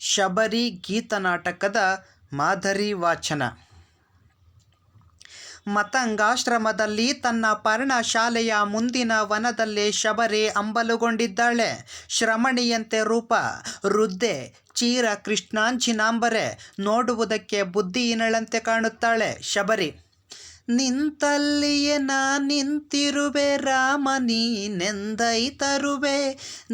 ಶಬರಿ ಗೀತನಾಟಕದ ಮಾದರಿ ವಾಚನ. ಮತಂಗಾಶ್ರಮದಲ್ಲಿ ತನ್ನ ಪರ್ಣಶಾಲೆಯ ಮುಂದಿನ ವನದಲ್ಲೇ ಶಬರಿ ಅಂಬಲುಗೊಂಡಿದ್ದಾಳೆ. ಶ್ರಮಣಿಯಂತೆ ರೂಪ, ವೃದ್ಧೆ, ಚೀರ ಕೃಷ್ಣಾಂಚಿನಾಂಬರೆ, ನೋಡುವುದಕ್ಕೆ ಬುದ್ಧಿಹೀನಳಂತೆ ಕಾಣುತ್ತಾಳೆ ಶಬರಿ. ನಿಂತಲ್ಲಿಯೇ ನಾ ನಿಂತಿರುವೆ ರಾಮ ನೀನೆಂದೈ ತರುವೆ,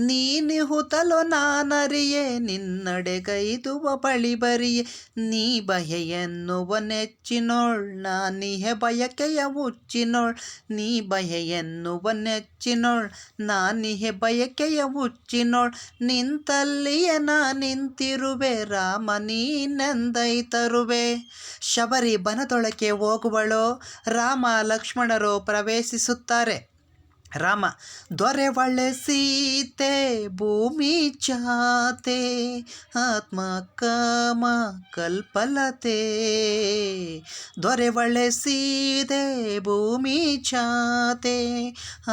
ನೀನಿಹುತಲೋ ನಾನರಿಯೆ ನಿನ್ನಡೆಗೈದುವ ಬಳಿ ಬರಿಯೆ, ನೀ ಬಯೆಯೆನ್ನುವ ನೆಚ್ಚಿನೋಳ್ ನಾನಿಹೆ ಬಯಕೆಯ ಹುಚ್ಚಿನೋಳ್, ನೀ ಬಯೆಯೆನ್ನುವ ನೆಚ್ಚಿನೋಳ್ ನಾನಿಹೆ ಬಯಕೆಯ ಹುಚ್ಚಿನೋಳ್, ನಿಂತಲ್ಲಿಯೇ ನಾ ನಿಂತಿರುವೆ ರಾಮ ನೀನೆಂದೈ ತರುವೆ. ಶಬರಿ ಬನದೊಳಕ್ಕೆ ಹೋಗುವಳೋ, ರಾಮ ಲಕ್ಷ್ಮಣರು ಪ್ರವೇಶಿಸುತ್ತಾರೆ. ರಾಮ: ದೊರೆವಳೆ ಸೀತೆ ಭೂಮಿ ಚಾತೆ, ಆತ್ಮ ಕಾಮ ಕಲ್ಪಲತೆ. ದೊರೆವಳೆ ಸೀತೆ ಭೂಮಿ ಚಾತೆ,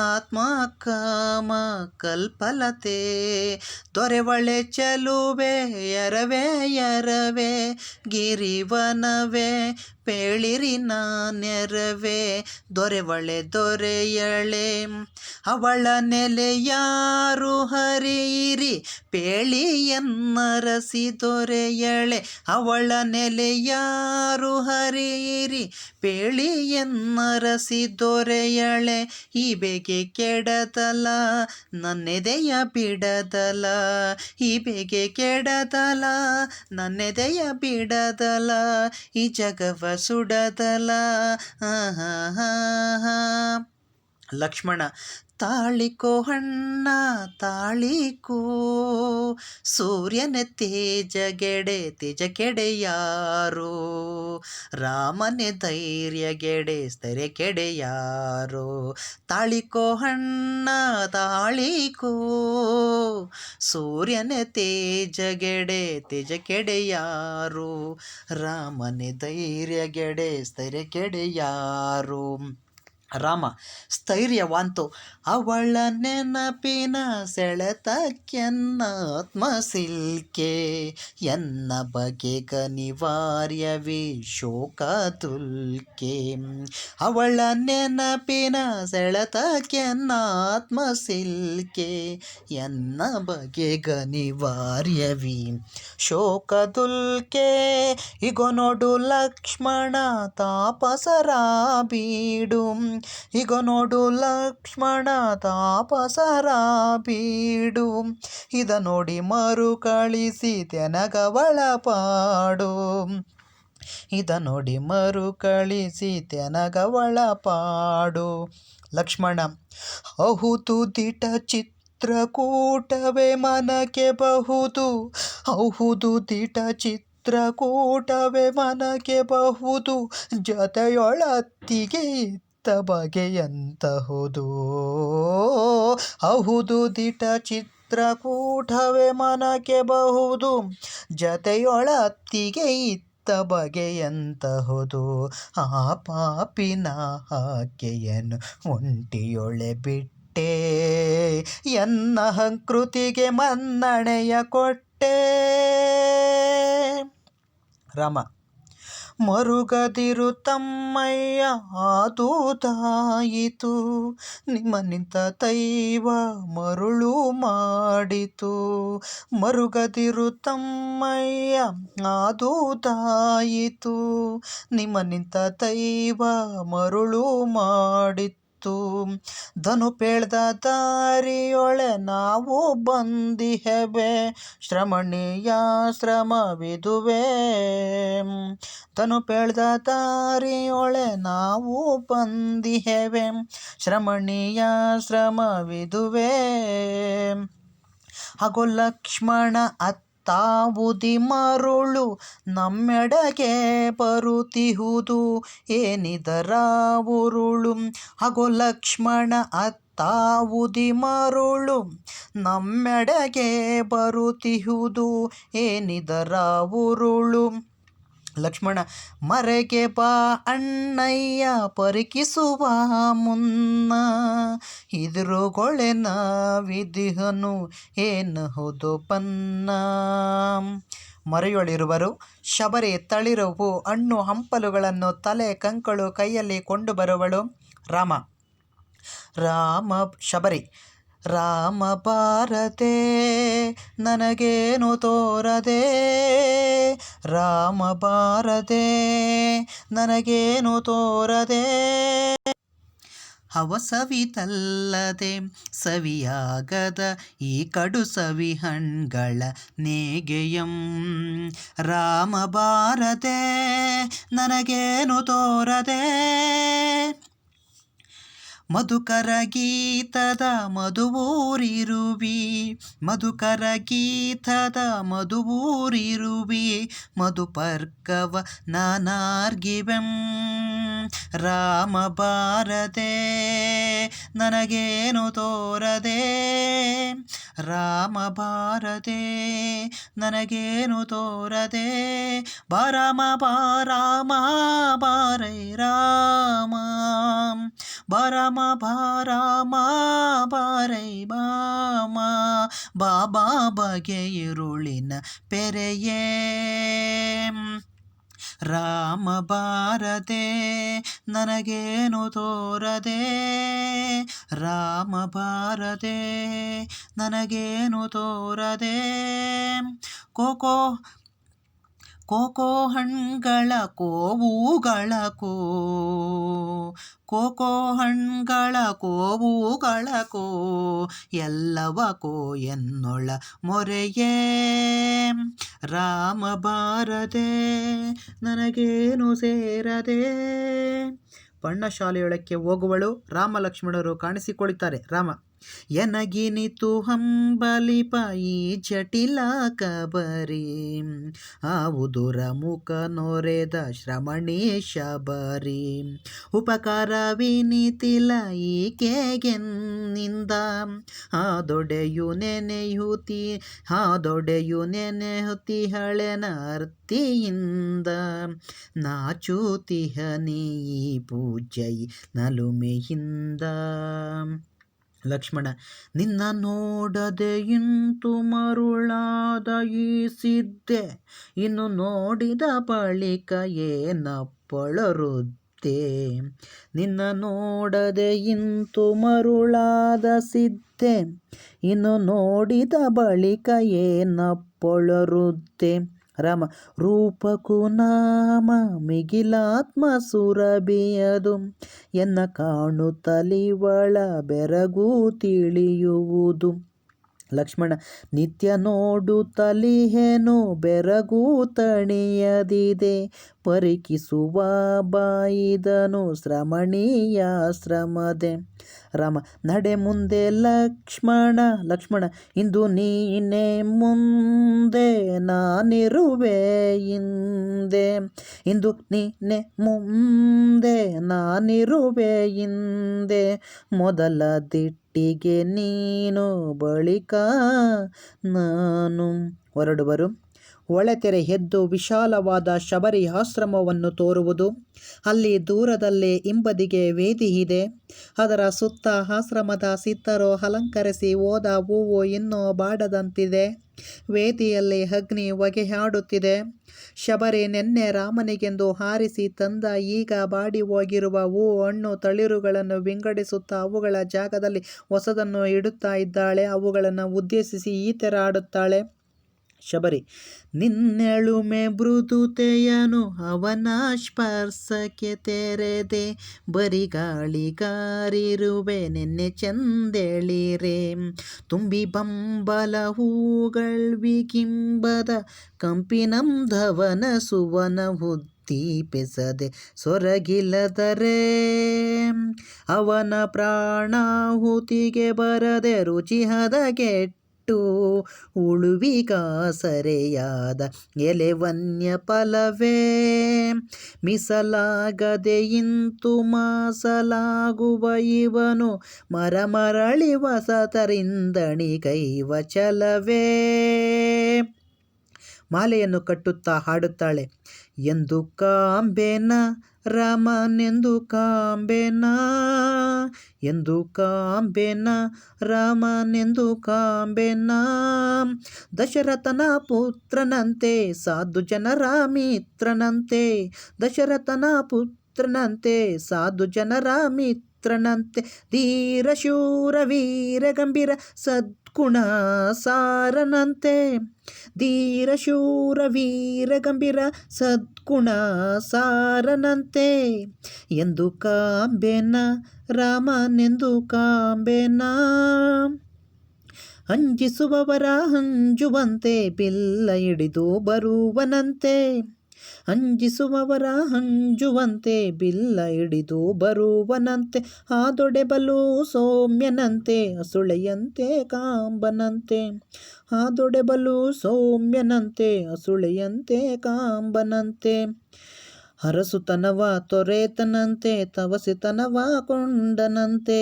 ಆತ್ಮ ಕಾಮ ಕಲ್ಪಲತೆ. ದೊರೆವಳೆ ಚಲುವೆ ಎರವೆ ಎರವೆ, ಗಿರಿವನವೇ ಪೇಳಿರಿ ನಾನೆರವೆ. ದೊರೆವಳೆ ದೊರೆಯಳೆ ಅವಳ ನೆಲೆಯಾರು ಹರಿಯಿರಿ, ಪೇಳಿ ಎನ್ನರಸಿ ದೊರೆಯಳೆ ಅವಳ ನೆಲೆಯಾರು ಹರಿಯಿರಿ, ಪೇಳಿ ಎನ್ನರಸಿ ದೊರೆಯಳೆ. ಈ ಬೇಗೆ ಕೆಡದಲ ನನ್ನೆದೆಯ ಬಿಡದಲ, ಈ ಬೇಗೆ ಕೆಡದಲ ನನ್ನೆದೆಯ ಬಿಡದಲ, ಈ ಜಗವ ಸುಡದಲ. ಲಕ್ಷ್ಮಣ: ತಾಳಿಕೋ ಅಣ್ಣ ತಾಳಿಕೋ, ಸೂರ್ಯನ ತೇಜಗೆಡೆ ತೇಜಕೆಡೆಯಾರೋ, ರಾಮನೆ ಧೈರ್ಯಗೆಡೆ ಸ್ಥೈರ್ಯ ಕೆಡೆಯಾರೋ. ತಾಳಿಕೋ ಅಣ್ಣ ತಾಳಿಕೋ, ಸೂರ್ಯನ ತೇಜಗೆಡೆ ತೇಜಕೆಡೆಯಾರೋ, ರಾಮನೆ ಧೈರ್ಯಗೆಡೆ ಸ್ಥೈರ್ಯ ಕೆಡೆಯಾರೋ. ರಾಮ: ಸ್ಥೈರ್ಯವಂತು ಅವಳ ನೆನಪಿನ ಸೆಳೆತಕ್ಕೆನ್ನ ಆತ್ಮಸಿಲ್ಕೆ, ಎನ್ನ ಬಗೆಗ ನಿವಾರ್ಯವೇ ಶೋಕ ತುಲ್ಕೆ. ಅವಳ ನೆನಪಿನ ಸೆಳೆತಕ್ಕೆನ್ನ ಆತ್ಮಸಿಲ್ಕೆ, ಎನ್ನ ಬಗೆಗ ನಿವಾರ್ಯವೇ ಶೋಕ ತುಲ್ಕೆ. ಇಗೋ ನೋಡು ಲಕ್ಷ್ಮಣ ತಾಪಸರ ಬೀಡು, ಇಗೋ ನೋಡು ಲಕ್ಷ್ಮಣ ತಾಪಸರ ಬೀಡು, ಇದ ನೋಡಿ ಮರು ಕಳಿಸಿ ತೆನಗವಳ ಪಾಡು, ಇದ ನೋಡಿ ಮರು ಕಳಿಸಿ ತೆನಗವಳ ಪಾಡು. ಲಕ್ಷ್ಮಣ: ಅಹುದು ದಿಟ ಚಿತ್ರಕೂಟವೇ ಮನಕ್ಕೆ ಬಹುದು, ಅಹುದು ದಿಟ ಚಿತ್ರಕೂಟವೇ ಮನಕ್ಕೆ ಬಹುದು, ಜೊತೆಯೊಳತ್ತಿಗೆ ಬಗೆಯಂತಹುದು. ಅಹುದು ದಿಟ ಚಿತ್ರಕೂಟವೇ ಮನಕ್ಕೆ ಬಹುದು, ಜತೆಯೊಳತ್ತಿಗೆ ಇತ್ತ ಬಗೆಯಂತಹುದು. ಆ ಪಾಪಿನ ಆಕೆಯನ್ನು ಒಂಟಿಯೊಳೆ ಬಿಟ್ಟೆ, ಎನ್ನ ಹಂಕೃತಿಗೆ ಮನ್ನಣೆಯ ಕೊಟ್ಟೆ. ರಾಮ: ಮರುಗದಿರು ತಮ್ಮಯ್ಯ ಆದುದಾಯಿತು, ನಿಮ್ಮ ನಿಂತ ದೈವ ಮರುಳು ಮಾಡಿತು. ಮರುಗದಿರು ತಮ್ಮಯ್ಯ ಆದುದಾಯಿತು, ನಿಮ್ಮ ನಿಂತ ದೈವ ಮರುಳು ಮಾಡಿತು. ಧನು ಪೇಳ್ದ ದಾರಿಯೊಳೆ ನಾವು ಬಂದಿಹೆವೆ, ಶ್ರಮಣಿಯಾಶ್ರಮವಿದುವೆ. ಧನು ಪೇಳ್ದ ದಾರಿಯೊಳೆ ನಾವು ಬಂದಿಹೆವೆ, ಶ್ರಮಣಿಯಾಶ್ರಮವಿದುವೆ. ಹಾಗೋ ಲಕ್ಷ್ಮಣ ಅತ್ತಾವುದಿ ಮರುಳು ನಮ್ಮೆಡೆಗೆ ಬರುತ್ತಿಹುದು, ಏನಿದರ ಉರುಳು. ಹಾಗೋ ಲಕ್ಷ್ಮಣ ಅತ್ತಾವುದಿ ಮರುಳು ನಮ್ಮೆಡೆಗೆ ಬರುತ್ತಿಹುದು, ಏನಿದರ ಉರುಳು. ಲಕ್ಷ್ಮಣ ಮರೆಗೆ ಬಾ ಅಣ್ಣಯ್ಯ ಪರಿಕಿಸುವ ಮುನ್ನ ಎದುರುಗೊಳೆನ ವಿಧಿಹನು ಏನಹುದು ಪನ್ನ. ಮರೆಯೊಳಿರುವರು ಶಬರಿ ತಳಿರುವು ಹಣ್ಣು ಹಂಪಲುಗಳನ್ನು ತಲೆ ಕಂಕಳು ಕೈಯಲ್ಲಿ ಕೊಂಡು ಬರುವಳು. ರಾಮ ಶಬರಿ ರಾಮ ಬಾರದೆ ನನಗೇನು ತೋರದೆ, ರಾಮ ಬಾರದೆ ನನಗೇನು ತೋರದೆ, ಅವಸವಿತಲ್ಲದೆ ಸವಿಯಾಗದ ಈ ಕಡು ಸವಿ ಹಣ್ಗಳ ನೇಗೆಯಂ. ರಾಮ ಬಾರದೆ ನನಗೇನು ತೋರದೆ, ಮಧುಕರ ಗೀತದ ಮಧುವೂರಿರುವಿ, ಮಧುಕರ ಗೀತದ ಮಧುವೂರಿರುವಿ, ಮಧುಪರ್ಕವ ನಾನಾರ್ಗಿವೆಂ. ರಾಮ ಬಾರದೆ ನನಗೇನು ತೋರದೆ, ರಾಮ ಬಾರದೆ ನನಗೇನು ತೋರದೆ, ಬಾರಾಮ ಬಾರಾಮ ಬಾರೈ ರಾಮ, ಬಾರಾಮ ಬಾರಾಮ ಬಾರೈ ಬಾಮ, ಬಾಬಾ ಬಗೆಯಿರುಳಿನ ಪೆರೆಯೇ. ರಾಮ ಬಾರದೆ ನನಗೇನು ತೋರದೆ, ರಾಮ ಬಾರದೆ ನನಗೇನು ತೋರದೆ, ಕೋಕೋ ಕೋಕೋ ಹಣ್ಗಳ ಕೋವುಗಳ ಕೋಕೋ ಹಣ್ಗಳ ಕೋವುಗಳ ಎಲ್ಲವ ಎನ್ನೊಳ ಮೊರೆಯೇ. ರಾಮ ಬಾರದೆ ನನಗೇನು ಸೇರದೆ. ಪರ್ಣಶಾಲೆಯೊಳಕ್ಕೆ ಹೋಗುವಳು. ರಾಮ ಲಕ್ಷ್ಮಣರು ಕಾಣಿಸಿಕೊಳ್ಳುತ್ತಾರೆ. ರಾಮ ಎನಗಿನಿತು ಹಂಬಲಿಪ ಈ ಜಟಿಲ ಕಬರಿ, ಆವುದುರ ಮುಖ ನೊರೆದ ಶ್ರಮಣಿ ಶಬರಿ, ಉಪಕಾರವಿನಿತಿಲ ಈಕೆಗೆನ್ನಿಂದ, ಹಾದೊಡೆಯು ನೆನೆಯುತಿ ಹಳೆನ ಅರ್ತಿಯಿಂದ, ನಾಚೂತಿಹನಿ ಈ ಪೂಜೈ ನಲುಮೆಯಿಂದ. ಲಕ್ಷ್ಮಣ ನಿನ್ನ ನೋಡದೆ ಇಂತು ಮರುಳಾದ ಈ ಸಿದ್ಧೆ, ಇನ್ನು ನೋಡಿದ ಬಳಿಕ ಏನಪ್ಪಳರುದ್ದೆ, ನಿನ್ನ ನೋಡದೆ ಇಂತು ಮರುಳಾದ ಸಿದ್ಧೆ, ಇನ್ನು ನೋಡಿದ ಬಳಿಕ ಏನಪ್ಪಳರುದ್ದೆ. ರಾಮ ರೂಪಕು ನಾಮ ಮಿಗಿಲಾತ್ಮ ಸುರಭಿಯದು, ಎನ್ನ ಕಾಣುತ್ತಲಿವಳ ಬೆರಗು ತಿಳಿಯುವುದು. ಲಕ್ಷ್ಮಣ ನಿತ್ಯ ನೋಡುತ್ತಲಿಹೆನು ಬೆರಗು ತಣಿಯದಿದೆ, ಪರಿಕಿಸುವ ಬಾಯಿದನು ಶ್ರಮಣೀಯಾಶ್ರಮದೆ. ರಾಮ ನಡೆ ಮುಂದೆ ಲಕ್ಷ್ಮಣ, ಲಕ್ಷ್ಮಣ ಇಂದು ನೀನೆ ಮುಂದೆ ನಾನಿರುವೆ ಹಿಂದೆ, ಇಂದು ನೀನೆ ಮುಂದೆ ನಾನಿರುವೆ ಹಿಂದೆ, ಮೊದಲ ದಿಟ್ಟಿಗೆ ನೀನು ಬಳಿಕ ನಾನು. ಹೊರಡುವರು. ಒಳತೆರೆ ಎದ್ದು ವಿಶಾಲವಾದ ಶಬರಿ ಆಶ್ರಮವನ್ನು ತೋರುವುದು. ಅಲ್ಲಿ ದೂರದಲ್ಲೇ ಹಿಂಬದಿಗೆ ವೇದಿ ಇದೆ. ಅದರ ಸುತ್ತ ಆಶ್ರಮದ ಸಿದ್ಧರು ಅಲಂಕರಿಸಿ ಹೋದ ಹೂವು ಇನ್ನೂ ಬಾಡದಂತಿದೆ. ವೇದಿಯಲ್ಲಿ ಅಗ್ನಿ ಹೊಗೆಯಾಡುತ್ತಿದೆ. ಶಬರಿ ನೆನ್ನೆ ರಾಮನಿಗೆಂದು ಹಾರಿಸಿ ತಂದ ಈಗ ಬಾಡಿ ಹೋಗಿರುವ ಹೂ ಹಣ್ಣು ತಳಿರುಗಳನ್ನು ವಿಂಗಡಿಸುತ್ತಾ ಅವುಗಳ ಜಾಗದಲ್ಲಿ ಹೊಸದನ್ನು ಇಡುತ್ತಾ ಇದ್ದಾಳೆ. ಅವುಗಳನ್ನು ಉದ್ದೇಶಿಸಿ ಈ ಥರ ಆಡುತ್ತಾಳೆ. ಶಬರಿ ನಿನ್ನೆಳುಮೆ ಮೃದುತೆಯನು ಅವನ ಸ್ಪರ್ಶಕ್ಕೆ ತೆರೆದೆ, ಬರಿಗಾಳಿಗಾರಿರುವೆ ನೆನ್ನೆ ಚಂದೆಳಿರೆ, ತುಂಬಿ ಬಂಬಲ ಹೂಗಳ್ವಿಗಿಂಬದ ಕಂಪಿನಂ ಧವನ ಸುವನ ಉದ್ದೀಪಿಸದೆ ಸೊರಗಿಲ್ಲದರೆ, ಅವನ ಪ್ರಾಣಾಹುತಿಗೆ ಬರದೆ ರುಚಿ ಹದಗೆಟ್ಟು ಉಳುವಿಗಾಸರೆಯಾದ ಎಲೆ ವನ್ಯ ಫಲವೇ, ಮಿಸಲಾಗದೆ ಇಂತು ಮಾಸಲಾಗುವ ಇವನು ಮರಮರಳಿ ವಸತರಿಂದಣಿ ಕೈವಚಲವೇ. ಮಾಲೆಯನ್ನು ಕಟ್ಟುತ್ತಾ ಹಾಡುತ್ತಾಳೆ. ಎಂದು ಕಾಂಬೆನ ರಾಮನೆಂದು ಕಾಂಬೆನ, ಎಂದು ಕಾಂಬೆನ ರಾಮನೆಂದು ಕಾಂಬೆನ. ದಶರಥನ ಪುತ್ರನಂತೆ ಸಾಧು ಜನರ ಮಿತ್ರನಂತೆ, ದಶರಥನ ಪುತ್ರನಂತೆ ಸಾಧು ಜನರ ಮಿತ್ರನಂತೆ. ಧೀರ ಶೂರ ವೀರ ಗಂಭೀರ ಸದ್ಗುಣ ಸಾರನಂತೆ, ಧೀರ ಶೂರ ವೀರ ಗಂಭೀರ ಸದ್ಗುಣ ಸಾರನಂತೆ. ಎಂದು ಕಾಂಬೆನ ರಾಮನೆಂದು ಕಾಂಬೆನ. ಅಂಜಿಸುವವರ ಅಂಜುವಂತೆ ಬಿಲ್ಲ ಹಿಡಿದು ಬರುವನಂತೆ, ಅಂಜಿಸುವವರ ಅಂಜುವಂತೆ ಬಿಲ್ಲ ಹಿಡಿದು ಬರುವನಂತೆ. ಆದೊಡೆಬಲು ಸೌಮ್ಯನಂತೆ ಅಸುಳೆಯಂತೆ ಕಾಂಬನಂತೆ, ಆದೊಡೆಬಲು ಸೌಮ್ಯನಂತೆ ಅಸುಳೆಯಂತೆ ಕಾಂಬನಂತೆ. ಹರಸುತನವ ತೊರೆತನಂತೆ ತವಸಿತನವ ಕೊಂಡನಂತೆ,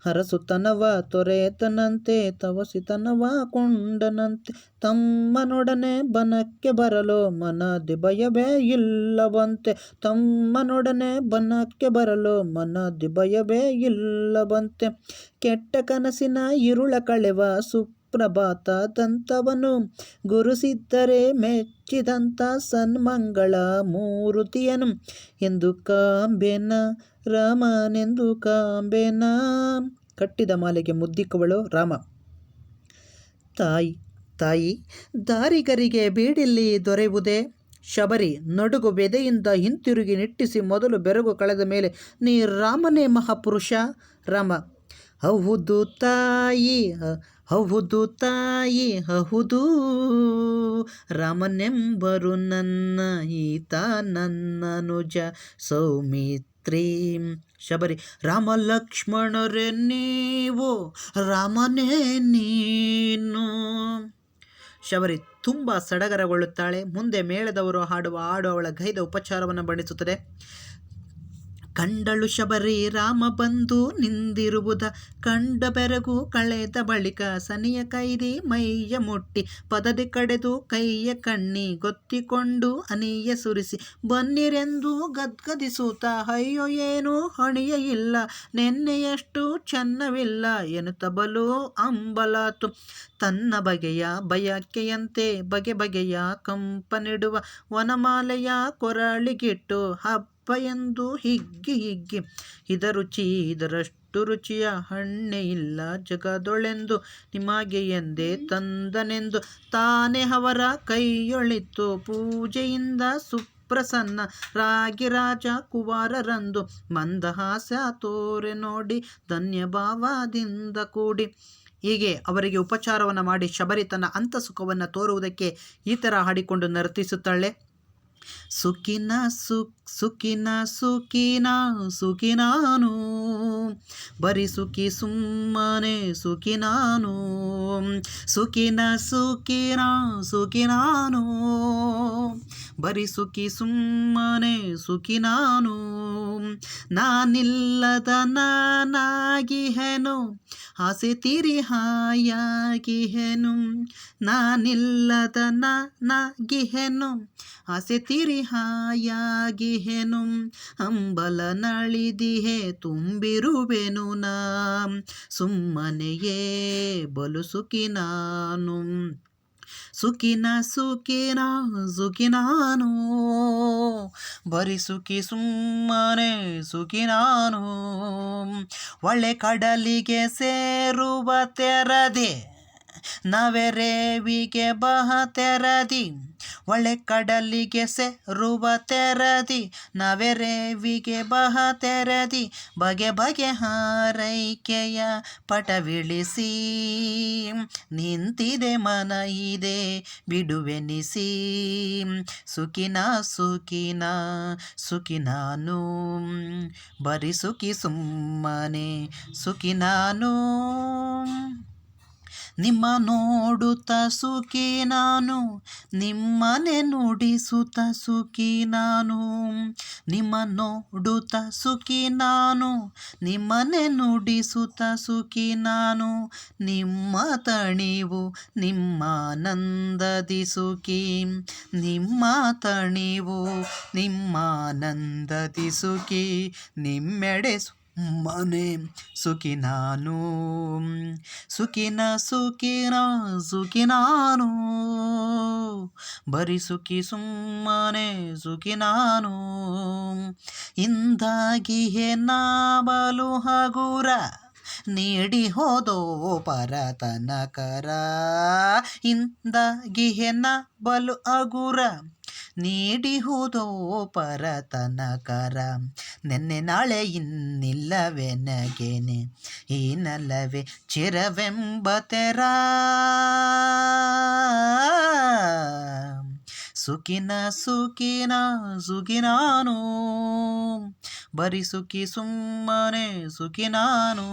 ಹರಸುತನವ ತೊರೆತನಂತೆ ತವಸಿತನವ ಕೊಂಡನಂತೆ. ತಮ್ಮನೊಡನೆ ಬನಕ್ಕೆ ಬರಲು ಮನದಿ ಭಯವೇ ಇಲ್ಲವಂತೆ, ತಮ್ಮನೊಡನೆ ಬನಕ್ಕೆ ಬರಲು ಮನದಿ ಭಯವೇ ಇಲ್ಲವಂತೆ. ಕೆಟ್ಟ ಕನಸಿನ ಇರುಳ ಕಳೆವ ಸುಪ್ರಭಾತದಂತವನು ಗುರುಸಿದ್ದರೆ ಮೆಚ್ಚಿದಂಥ ಸನ್ಮಂಗಳ ಮೂರುತಿಯನು. ಎಂದು ಕಾಂಬೆನ ರಾಮನೆಂದು ಕಾಂಬೆನ. ಕಟ್ಟಿದ ಮಾಲೆಗೆ ಮುದ್ದಿಕ್ಕವಳು ರಾಮ. ತಾಯಿ ದಾರಿಗರಿಗೆ ಬೀಡಿಲ್ಲಿ ದೊರೆಯುವುದೇ? ಶಬರಿ ನಡುಗು ಬೆದೆಯಿಂದ ಹಿಂತಿರುಗಿ ನಿಟ್ಟಿಸಿ ಮೊದಲು ಬೆರಗು ಕಳೆದ ಮೇಲೆ, ನೀ ರಾಮನೇ ಮಹಾಪುರುಷ? ರಾಮ: ಹೌದು ತಾಯಿ, ಹೌದು ತಾಯಿ, ಹೌದು. ರಾಮನೆಂಬರು ನನ್ನ ಈತ ನನ್ನನುಜ ಸೌಮಿತ್ರಿ. ಶಬರಿ: ರಾಮ ಲಕ್ಷ್ಮಣರೇ ನೀವು, ರಾಮನೇ ನೀನು. ಶಬರಿ ತುಂಬ ಸಡಗರಗೊಳ್ಳುತ್ತಾಳೆ. ಮುಂದೆ ಮೇಳದವರು ಹಾಡುವ ಹಾಡು ಅವಳ ಗೈದ ಉಪಚಾರವನ್ನು ಬಣ್ಣಿಸುತ್ತದೆ. ಕಂಡಳು ಶಬರಿ ರಾಮ ಬಂದು ನಿಂದಿರುವುದ, ಕಂಡ ಬೆರಗು ಕಳೆದ ಬಳಿಕ ಸನಿಯ ಕೈದಿ ಮೈಯ ಮುಟ್ಟಿ ಪದದಿ ಕಡೆದು ಕೈಯ ಕಣ್ಣಿ ಗೊತ್ತಿಕೊಂಡು ಅನಿಯ ಸುರಿಸಿ ಬನ್ನಿರೆಂದು ಗದ್ಗದಿಸುತ್ತ, ಅಯ್ಯೋ ಏನು ಹಣಿಯ ಇಲ್ಲ, ನೆನ್ನೆಯಷ್ಟು ಚೆನ್ನವಿಲ್ಲ ಎನ್ನುತ್ತ ಬಲು ಅಂಬಲಾತು. ತನ್ನ ಬಗೆಯ ಬಯಕೆಯಂತೆ ಬಗೆ ಬಗೆಯ ಕಂಪನಿಡುವ ವನಮಾಲೆಯ ಕೊರಳಿಗಿಟ್ಟು ಹಬ್ಬ ಎಂದು ಹಿಗ್ಗಿ ಹಿಗ್ಗಿ, ಇದ ರುಚಿ ಇದರಷ್ಟು ರುಚಿಯ ಹಣ್ಣೆ ಇಲ್ಲ ಜಗದೊಳೆಂದು ನಿಮಗೆ ಎಂದೇ ತಂದನೆಂದು ತಾನೇ ಅವರ ಕೈಯೊಳಿತ್ತು ಪೂಜೆಯಿಂದ ಸುಪ್ರಸನ್ನ ರಾಗಿ ರಾಜ ಕುವರರಂದು ಮಂದಹಾಸ ತೋರೆ ನೋಡಿ ಧನ್ಯಭಾವದಿಂದ ಕೂಡಿ. ಹೀಗೆ ಅವರಿಗೆ ಉಪಚಾರವನ್ನು ಮಾಡಿ ಶಬರಿ ತನ್ನ ಅಂತಃಸುಖವನ್ನು ತೋರುವುದಕ್ಕೆ ಈ ಥರ ಹಾಡಿಕೊಂಡು ನರ್ತಿಸುತ್ತಾಳೆ. ಸುಖಿನ ಸುಖಿನ ಸುಖಿನ ಸುಖಿನಾನು, ಬರಿ ಸುಖಿ ಸುಮ್ಮನೆ ಸುಖಿನಾನು. ಸುಖಿನ ಸುಖಿನ ಸುಖಿನಾನು, ಬರಿ ಸುಖಿ ಸುಮ್ಮನೆ ಸುಖಿನಾನು. ನಾನಿಲ್ಲದ ನಾನಾಗಿಹೆನು ಆಸೆ ತೀರಿ ಹಾಯಾಗಿಹೆನು, ನಾನಿಲ್ಲದ ನಾನಾಗಿಹೆನು ಆಸೆ ತೀರಿ ಹಾಯಾಗಿಹೆನು. ಅಂಬಲ ನಳಿದಿಹೆ ತುಂಬಿರುವೆನು ನಾ, ಸುಮ್ಮನೆಯೇ ಬಲು ಸುಖಿ ನಾನು. ಸುಖಿನ ಸುಖಿನ ಸುಖಿನಾನು, ಬರಿ ಸುಖಿ ಸುಮ್ಮನೆ ಸುಖಿನಾನು. ಒಳ್ಳೆ ಕಡಲಿಗೆ ಸೇರುವ ತೆರದೆ ನವೆರೇವಿಗೆ ಬಹ ತೆರದಿ, ಒಳ್ಳೆ ಕಡಲಿಗೆ ಸೇರುವ ತೆರದಿ ನವೆರೇವಿಗೆ ಬಹ ತೆರದಿ. ಬಗೆ ಬಗೆ ಹಾರೈಕೆಯ ಪಟವಿಳಿಸಿ ನಿಂತಿದೆ ಮನ ಇದೆ ಬಿಡುವೆನಿಸಿ. ಸುಖಿನ ಸುಖಿನ ಸುಖಿನಾನು, ಬರಿ ಸುಖಿ ಸುಮ್ಮನೆ ಸುಖಿನಾನು. ನಿಮ್ಮ ನೋಡುತ್ತ ಸುಖಿ ನಾನು, ನಿಮ್ಮನೆ ನುಡಿಸುತ್ತ ಸುಖಿ ನಾನು. ನಿಮ್ಮ ನೋಡುತ್ತ ಸುಖಿ ನಾನು, ನಿಮ್ಮನೆ ನುಡಿಸುತ್ತ ಸುಖಿ ನಾನು. ನಿಮ್ಮ ತಣಿವು ನಿಮ್ಮಾನಂದದಿ ಸುಖಿ, ನಿಮ್ಮ ತಣಿವು ನಿಮ್ಮಾನಂದದಿ ಸುಖಿ. ನಿಮ್ಮೆಡೆ ಮನೆ ಸುಖಿ ನಾನು, ಸುಖಿನ ಸುಖಿನ ಸುಖಿ ನಾನು. ಬರಿ ಸುಖಿ ಸುಮ್ಮನೆ ಸುಖಿ ನಾನು. ಇಂದಾಗಿಯೇ ನಾ ಬಲು ಹಗುರ, ನೀಡಿ ಹೋದೋ ಪರತನಕರ. ಇಂದಾಗಿಯೇ ನಾ ಬಲು ಹಗುರ, ನೀಡಿ ಹೋದೋ ಪರತನಕರ. ನೆನ್ನೆ ನಾಳೆ ಇನ್ನಿಲ್ಲವೆನಗೇನೆ, ಈ ನಲ್ಲವೇ ಚಿರವೆಂಬ ತೆರ. ಸುಖಿನ ಸುಖಿನ ಸುಖಿ ನಾನು, ಬರಿ ಸುಖಿ ಸುಮ್ಮನೆ ಸುಖಿ ನಾನು.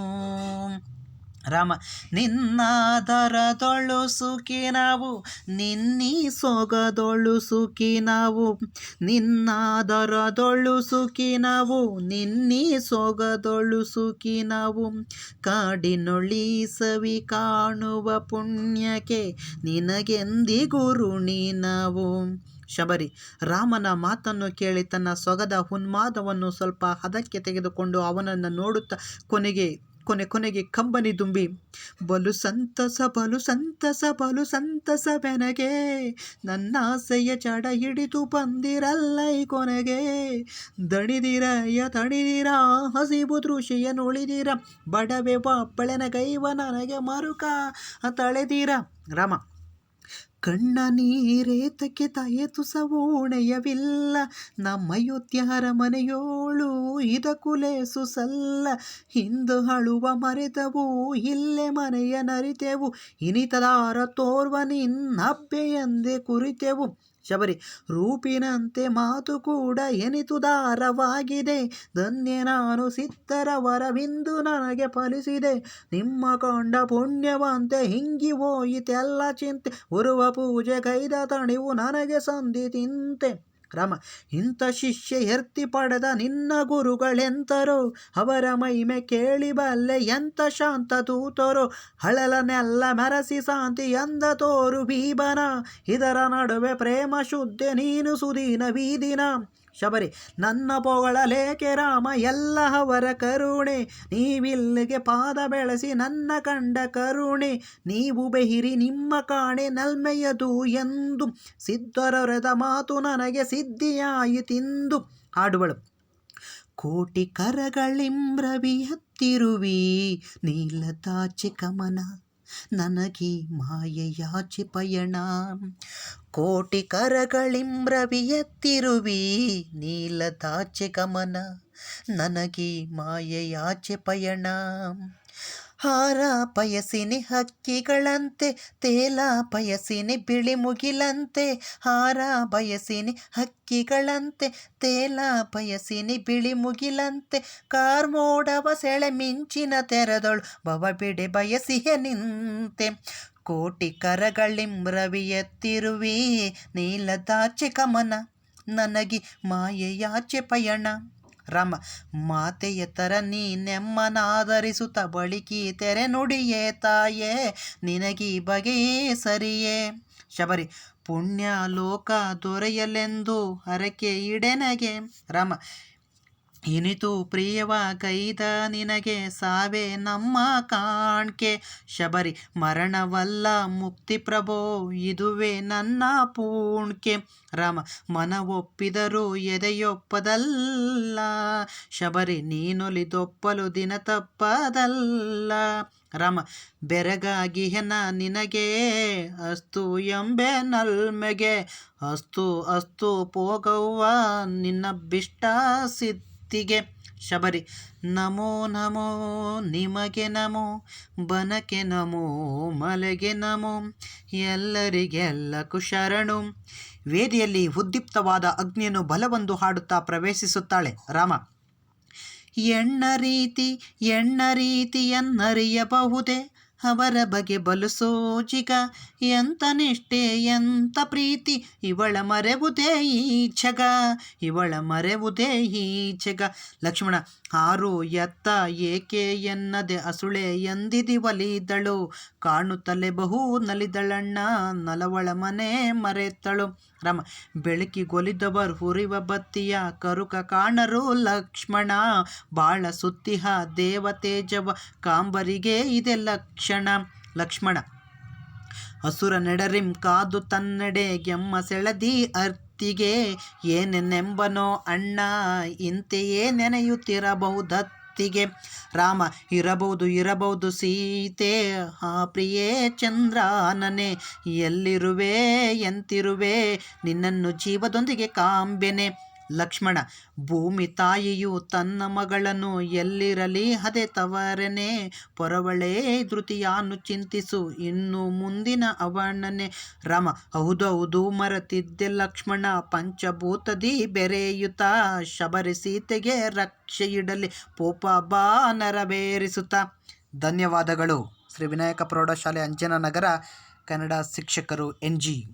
ರಾಮ ನಿನ್ನಾದರದೊಳು ಸುಖಿ ನಾವು, ನಿನ್ನೀ ಸೊಗದೊಳು ಸುಖಿ ನಾವು. ನಿನ್ನಾದರದೊಳು ಸುಖಿ ನಾವು, ನಿನ್ನೀ ಸೊಗದೊಳು ಸುಖಿ ನಾವು. ಕಾಡಿನೊಳಿ ಸವಿ ಕಾಣುವ ಪುಣ್ಯಕ್ಕೆ, ನಿನಗೆಂದಿಗೂ ಋಣಿ ನಾವು. ಶಬರಿ ರಾಮನ ಮಾತನ್ನು ಕೇಳಿ ತನ್ನ ಸೊಗದ ಉನ್ಮಾದವನ್ನು ಸ್ವಲ್ಪ ಹದಕ್ಕೆ ತೆಗೆದುಕೊಂಡು ಅವನನ್ನು ನೋಡುತ್ತಾ ಕೊನೆಗೆ ಕಂಬನಿ ದುಂಬಿ, ಬಲು ಸಂತಸ ಬಲು ಸಂತಸ ಬಲು ಸಂತಸವೆನಗೆ, ನನ್ನಾಸೆಯ ಚಡ ಹಿಡಿದು ಬಂದಿರಲ್ಲೈ ಕೊನೆಗೆ. ತಣಿದಿರ ಹಸಿವು ದೃಶ್ಯ ನುಳಿದಿರ, ಬಡವೆ ಬಾಪ್ಪಳೆನ ಗೈವ ನನಗೆ ಮರುಕ ತಳೆದಿರ. ರಾಮ ಕಣ್ಣ ನೀರೇತಕ್ಕೆ ತಾಯೇತು ಸವೋಣೆಯವಿಲ್ಲ, ನಮ್ಮಯೋಧ್ಯರ ಮನೆಯೋಳು ಇದಕುಲೇಸು ಸಲ್ಲ. ಹಿಂದು ಅಳುವ ಮರೆತವು ಇಲ್ಲೇ ಮನೆಯ ನರಿತೆವು, ಇನಿತದಾರ ತೋರ್ವ ನಿನ್ನಬ್ಬೆ ಎಂದೇ ಕುರಿತೆವು. ಶಬರಿ ರೂಪಿನಂತೆ ಮಾತು ಕೂಡ ಎನಿತುದಾರವಾಗಿದೆ, ಧನ್ಯ ನಾನು ಸಿದ್ಧರ ವರವಿಂದು ನನಗೆ ಫಲಿಸಿದೆ. ನಿಮ್ಮ ಕಂಡ ಪುಣ್ಯವಂತೆ ಹಿಂಗಿ ಹೋಯಿತೆಲ್ಲ ಚಿಂತೆ, ಉರುವ ಪೂಜೆ ಕೈದ ತಣಿವು ನನಗೆ ಸಂದಿತಿಂತೆ. ರಾಮ ಇಂಥ ಶಿಷ್ಯ ಎರ್ತಿ ಪಡೆದ ನಿನ್ನ ಗುರುಗಳೆಂತರೋ, ಅವರ ಮಹಿಮೆ ಕೇಳಿ ಬಲ್ಲೆ ಎಂಥ ಶಾಂತ ದೂತರೋ. ಹಳಲನೆಲ್ಲ ಮೆರಸಿ ಶಾಂತಿ ಎಂದ ತೋರು ಭೀಬನ, ಇದರ ನಡುವೆ ಪ್ರೇಮ ಶುದ್ಧೆ ನೀನು ಸುದೀನ ಬೀದಿನ. ಶಬರಿ ನನ್ನ ಪೊಗಳಲೇಕೆ ರಾಮ ಎಲ್ಲ ಅವರ ಕರುಣೆ, ನೀವಿಲ್ಲಿಗೆ ಪಾದ ಬೆಳೆಸಿ ನನ್ನ ಕಂಡ ಕರುಣೆ. ನೀವು ಬೆಹಿರಿ ನಿಮ್ಮ ಕಾಣೆ ನಲ್ಮೆಯದು ಎಂದು, ಸಿದ್ಧರೊರೆದ ಮಾತು ನನಗೆ ಸಿದ್ಧಿಯಾಯಿತೆಂದು. ಹಾಡುವಳು ಕೋಟಿ ಕರಗಳಿಂಬ್ರವಿ ಹತ್ತಿರುವಿ, ನೀಲದಾಚೆ ಕಮನ ನನಗೆ ಮಾಯೆಯಾಚೆ ಪಯಣ. ಕೋಟಿ ಕರಗಳಿಂಬ್ರವಿ ಎತ್ತಿರುವಿ, ನೀಲದಾಚೆ ಗಮನ ನನಗೆ ಮಾಯೆಯಾಚೆ ಪಯಣ. ಹಾರ ಪಯಸಿನಿ ಹಕ್ಕಿಗಳಂತೆ, ತೇಲ ಪಯಸಿನಿ ಬಿಳಿ ಮುಗಿಲಂತೆ. ಹಾರ ಬಯಸಿನಿ ಹಕ್ಕಿಗಳಂತೆ, ತೇಲ ಪಯಸಿನಿ ಬಿಳಿ ಮುಗಿಲಂತೆ. ಕಾರ್ಮೋಡವ ಸೆಳೆ ಮಿಂಚಿನ ತೆರೆದಳು, ಬವ ಬಿಡೆ ಬಯಸಿಯೇ ನಿಂತೆ. ಕೋಟಿ ಕರಗಳಿಂಬ್ರವಿ ಎತ್ತಿರುವಿ, ನೀಲದಾಚೆ ಕಮನ ನನಗೆ ಮಾಯೆಯಾಚೆ ಪಯಣ. ರಾಮ ಮಾತೆಯ ತರ ನೀನೆಮ್ಮನಾದರಿಸುತ್ತ ಬಳಿಕಿ ತೆರೆ ನುಡಿಯೇ ತಾಯೇ, ನಿನಗೀ ಬಗೆಯೇ ಸರಿಯೇ. ಶಬರಿ ಪುಣ್ಯ ಲೋಕ ದೊರೆಯಲೆಂದು ಹರಕೆ ಇಡೆನಗೆ. ರಾಮ ಇನಿತು ಪ್ರಿಯವ ಕೈದ ನಿನಗೆ ಸಾವೇ ನಮ್ಮ ಕಾಣ್ಕೆ. ಶಬರಿ ಮರಣವಲ್ಲ ಮುಕ್ತಿ ಪ್ರಭೋ, ಇದುವೇ ನನ್ನ ಪೂಣ್ಕೆ. ರಾಮ ಮನವೊಪ್ಪಿದರೂ ಎದೆಯೊಪ್ಪದಲ್ಲ, ಶಬರಿ ನೀನೊಲಿದೊಪ್ಪಲು ದಿನ ತಪ್ಪದಲ್ಲ. ರಾಮ ಬೆರಗಾಗಿಯನ ನಿನಗೆ ಅಸ್ತು ಎಂಬೆ ನಲ್ಮೆಗೆ, ಅಸ್ತು ಅಸ್ತು ಪೋಗವ್ವ ನಿನ್ನಭಿಷ್ಟ ಸಿದ್ಧಿಗೆ. ಶಬರಿ ನಮೋ ನಮೋ ನಿಮಗೆ ನಮೋ, ಬನಕೆ ನಮೋ ಮಲೆಗೆ ನಮೋ, ಎಲ್ಲರಿಗೆಲ್ಲಕ್ಕೂ ಶರಣು. ವೇದಿಯಲ್ಲಿ ಉದ್ದೀಪ್ತವಾದ ಅಗ್ನಿಯನ್ನು ಬಲವೊಂದು ಹಾಡುತ್ತಾ ಪ್ರವೇಶಿಸುತ್ತಾಳೆ. ರಾಮ ಎಣ್ಣ ರೀತಿ ಎನ್ನರಿಯಬಹುದೇ, ಅವರ ಬಗೆ ಬಲು ಸೋಜಿಗ, ಎಂತ ನಿಷ್ಠೆ ಎಂತ ಪ್ರೀತಿ, ಇವಳ ಮರೆವುದೇ ಈ ಜಗ, ಇವಳ ಮರೆವುದೇ ಈ ಜಗ. ಲಕ್ಷ್ಮಣ ಹಾರು ಎತ್ತ ಏಕೆ ಎನ್ನದೆ ಅಸುಳೆ ಎಂದಿದಿ ಒಲಿದಳು, ಕಾಣುತ್ತಲೇ ಬಹು ನಲಿದಳಣ್ಣ ನಲವಳ ಮನೆ ಮರೆತಳು. ರಾಮ ಬೆಳಕಿಗೊಲಿದವರು ಹುರಿವ ಬತ್ತಿಯ ಕರುಕ ಕಾಣರು ಲಕ್ಷ್ಮಣ, ಬಾಳ ಸುತ್ತಿಹ ದೇವತೇಜವ ಕಾಂಬರಿಗೆ ಇದೆ ಲಕ್ಷಣ. ಲಕ್ಷ್ಮಣ ಅಸುರ ನೆಡರಿಂ ಕಾದು ತನ್ನೆಡೆ ಗೆಮ್ಮ ಸೆಳೆದಿ ಅರ್ತಿಗೆ, ಏನೆಂಬನೋ ಅಣ್ಣ ಇಂತೆಯೇ ನೆನೆಯುತ್ತಿರಬಹುದತ್ತಿಗೆ. ರಾಮ ಇರಬಹುದು ಸೀತೆ ಆ ಪ್ರಿಯೇ ಚಂದ್ರನನೆ, ಎಲ್ಲಿರುವೆ ಎಂತಿರುವೆ ನಿನ್ನನ್ನು ಜೀವದೊಂದಿಗೆ ಕಾಂಬೆನೆ. ಲಕ್ಷ್ಮಣ ಭೂಮಿ ತಾಯಿಯು ತನ್ನ ಮಗಳನ್ನು ಎಲ್ಲಿರಲಿ ಅದೇ ತವರನೆ, ಪೊರವಳೇ ಧೃತಿಯಾನು ಚಿಂತಿಸು ಇನ್ನು ಮುಂದಿನ ಅವನನೆ. ರಾಮ ಹೌದು ಮರೆತಿದ್ದೆ ಲಕ್ಷ್ಮಣ, ಪಂಚಭೂತದಿ ಬೆರೆಯುತ್ತ ಶಬರಿ ಸೀತೆಗೆ ರಕ್ಷೆಯಿಡಲಿ ಪೋಪ ಬಾ ನೆರವೇರಿಸುತ್ತ. ಧನ್ಯವಾದಗಳು. ಶ್ರೀ ವಿನಾಯಕ ಪ್ರೌಢಶಾಲೆ ಅಂಜನನಗರ, ಕನ್ನಡ ಶಿಕ್ಷಕರು NG.